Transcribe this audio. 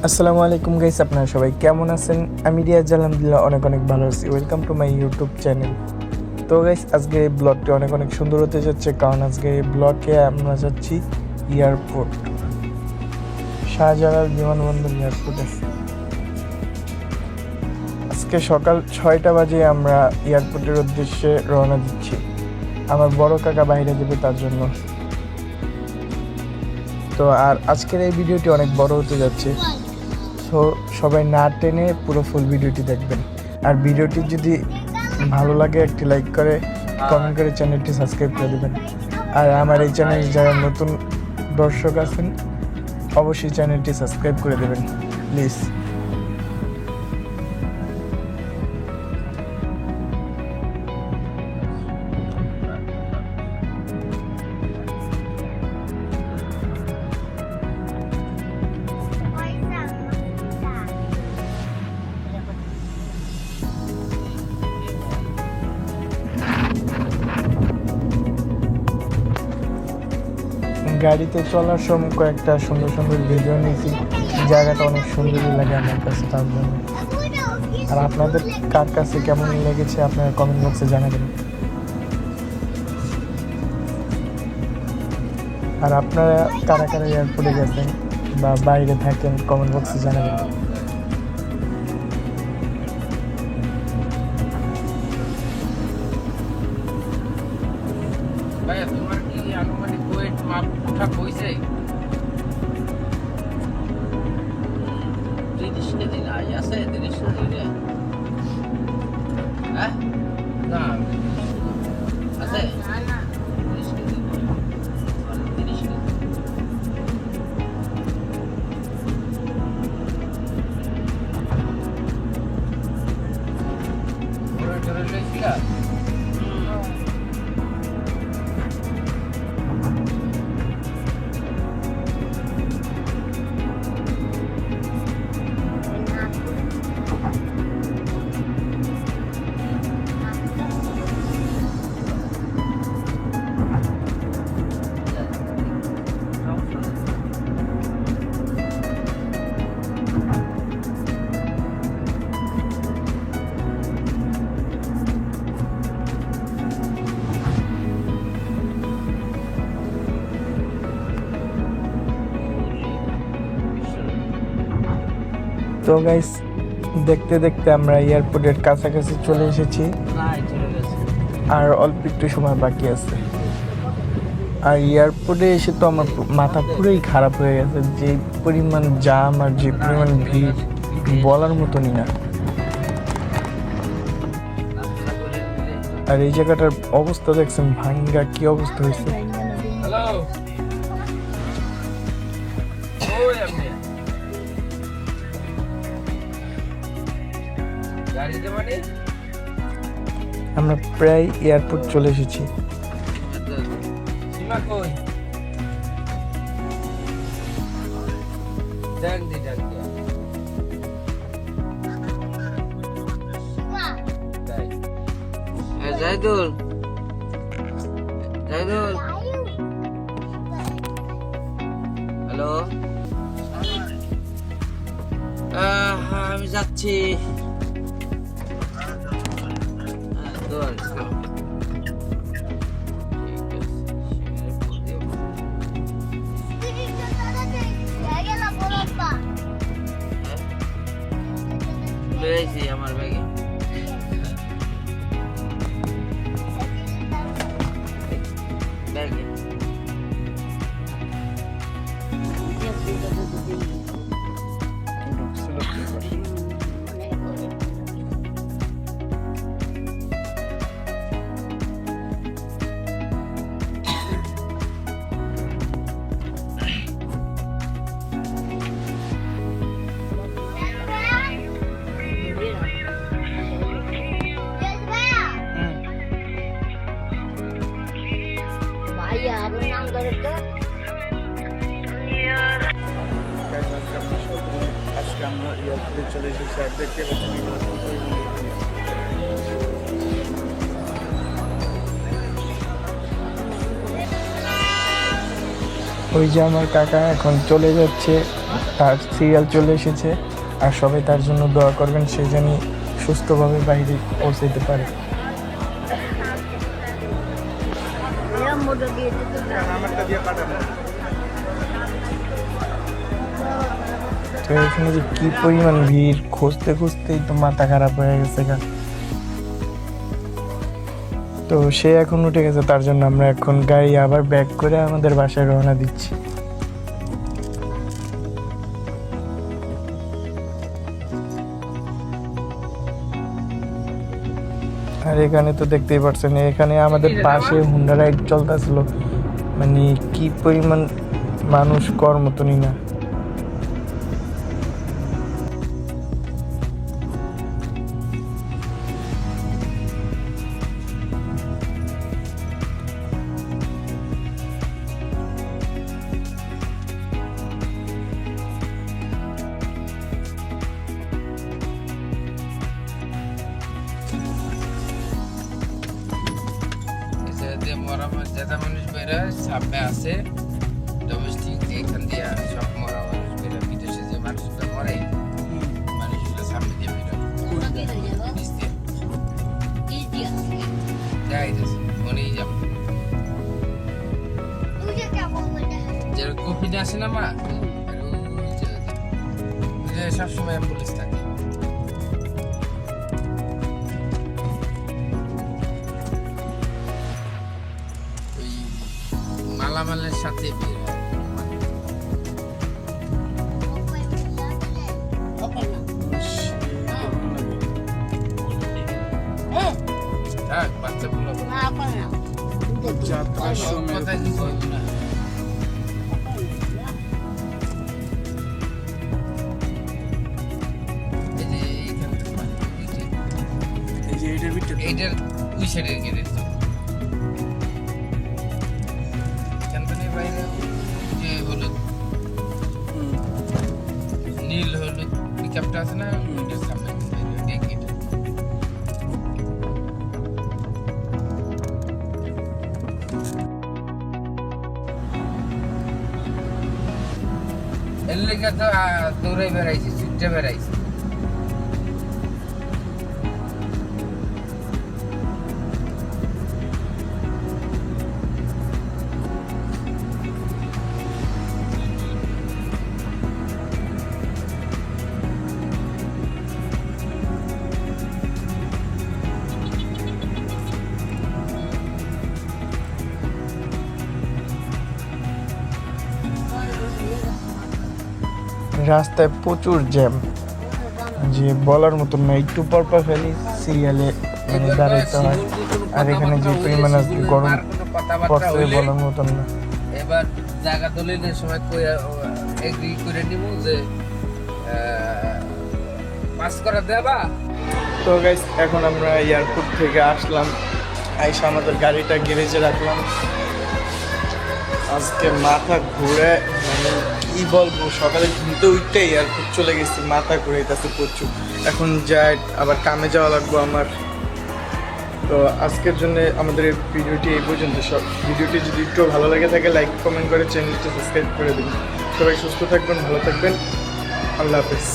আসসালামু আলাইকুম গাইস, আপনারা সবাই কেমন আছেন? আমি রিয়াজ, আলহামদুলিল্লাহ অনেক ভালো আছি। Welcome to my YouTube channel. তো গাইস, আজকে এই ব্লগটি অনেক সুন্দর হতে যাচ্ছে, কারণ আজকে এই ব্লগে আমরা যাচ্ছি এয়ারপোর্ট, শাহজালাল বিমানবন্দর এয়ারপোর্টে। আজকে সকাল 6টা বাজে আমরা এয়ারপোর্টের উদ্দেশ্যে রওনা দিচ্ছি। আমার বড় কাকা বাইরে যাবে, তার জন্য। তো আর আজকের এই ভিডিওটি অনেক বড় হতে যাচ্ছে, সো সবাই না টেনে পুরো ফুল ভিডিওটি দেখবেন। আর ভিডিওটি যদি ভালো লাগে একটি লাইক করে, কমেন্ট করে চ্যানেলটি সাবস্ক্রাইব করে দেবেন। আর আমার এই চ্যানেলে যারা নতুন দর্শক আছেন, অবশ্যই চ্যানেলটি সাবস্ক্রাইব করে দেবেন প্লিজ। গাড়িতে চলার সময় কয়েকটা সুন্দর সুন্দর ভিডিও নিয়েছি। জায়গাটা অনেক সুন্দরই লাগে আমার কাছে, তার জন্য। আর আপনাদের কার কাছে কেমন লেগেছে আপনারা কমেন্ট বক্সে জানাবেন। আর আপনারা কারা কারা এয়ারপোর্টে গেছেন বা বাইরে থাকেন, কমেন্ট বক্সে জানাবেন। ভাইয়া, তোমার কি আনুমানিক ওয়েট মাপ ওঠা হয়েছে? 30 কেজি না আছে? 30 কেজি হ্যাঁ না আছে 30 কেজি 30 কেজি ওরা ধরে লইছিলা? তো গাইস, দেখতে দেখতে আমরা এয়ারপোর্টের কাছাকাছি চলে এসেছি, আর অল্প একটু সময় বাকি আছে। আর এয়ারপোর্টে এসে তো আমার মাথা পুরোই খারাপ হয়ে গেছে। যে পরিমাণ জাম আর যে পরিমাণ ভিড়, বলার মতনই না। আর এই জায়গাটার অবস্থা দেখছেন, ভাঙ্গা কি অবস্থা হয়েছে। হ্যালো ওই আপনি গাড়িতে মানে আমরা প্রায় এয়ারপোর্ট চলে এসেছি। সীমা কই? ডাক দি জাহিদুল, হ্যালো। আমি যাচ্ছি। রয়েছি আমার ব্যাগে। ব্যাগে আজকে আমরা এয়ারপোর্টে চলে এসেছি। আর দেখতে পাচ্ছি ওই যে আমার কাকা এখন চলে যাচ্ছে তার সিরিয়াল চলে এসেছে, আর সবাই তার জন্য দোয়া করবেন, সে যেন সুস্থভাবে বাইরে পৌঁছাতে পারে। তো এখানে যে কি পরিমাণ ভিড়, খুঁজতে খুঁজতেই তো মাথা খারাপ হয়ে গেছে গা। তো সে এখন উঠে গেছে, তার জন্য আমরা এখন গাড়ি আবার ব্যাক করে আমাদের বাসায় রওনা দিচ্ছি। আর এখানে তো দেখতেই পাচ্ছেন, এখানে আমাদের পাশে হুন্ডা রাইড চলতেছিল, মানে কি পরিমাণ মানুষ কর মতনই না। যেটা মানুষ বেরো সামনে আছে ডোমেস্টিক, এখান দিয়ে সব মরা মানুষ বেরো, বিদেশে যে মানুষগুলো মরে মানুষগুলো সামনে দিয়ে বেরো যাইতেছে মনেই যাব। যে কপিটা আসে না মা, সবসময় পুলিশ থাকে। মালামালের সাথে বের হয়। থাক, বাচ্চাগুলো যাত্রার সময় কোথায় কিছু হইব না। এই যে এইখানে তো এই যে এইটার ভিতরে এইটার ওই সাইডের গেটের তো এখানখানে বাইরে যে হলুদ নীল হলুদ পিকআপটা আছে না, ওইটার সামনে বাইরে গেট। এর লেগে তো দৌড়ে বেড়াইছি, ছুটে বেড়াইছি। রাস্তায় প্রচুর জ্যাম, যে বলার মতন না, একটু পর পর ফেলি সিরিয়ালে মানে দাঁড়াইতে হয়। আর এখানে যে পরিমাণ আজকে গরম পড়ছে বলার মতন না। এবার জায়গা দলিলের সময় এগ্রি করে নিব যে পাস করা দেবা। তো গাইস, এখন আমরা এয়ারপোর্ট থেকে আসলাম, আইসা আমাদের গাড়িটা গ্যারেজে রাখলাম। আজকে মাথা ঘুরে, মানে কি বলবো, সকালে ঘুমতে উঠতে এয়ারপোর্ট চলে গেছি, মাথা ঘুরে গেছে প্রচুর। এখন যাই, আবার কামে যাওয়া লাগবো আমার। তো আজকের জন্য আমাদের এই ভিডিওটি এই পর্যন্ত। সব ভিডিওটি যদি একটু ভালো লাগে থাকে লাইক কমেন্ট করে চ্যানেলটি সাবস্ক্রাইব করে দিন। সবাই সুস্থ থাকবেন, ভালো থাকবেন, আল্লাহ হাফেজ।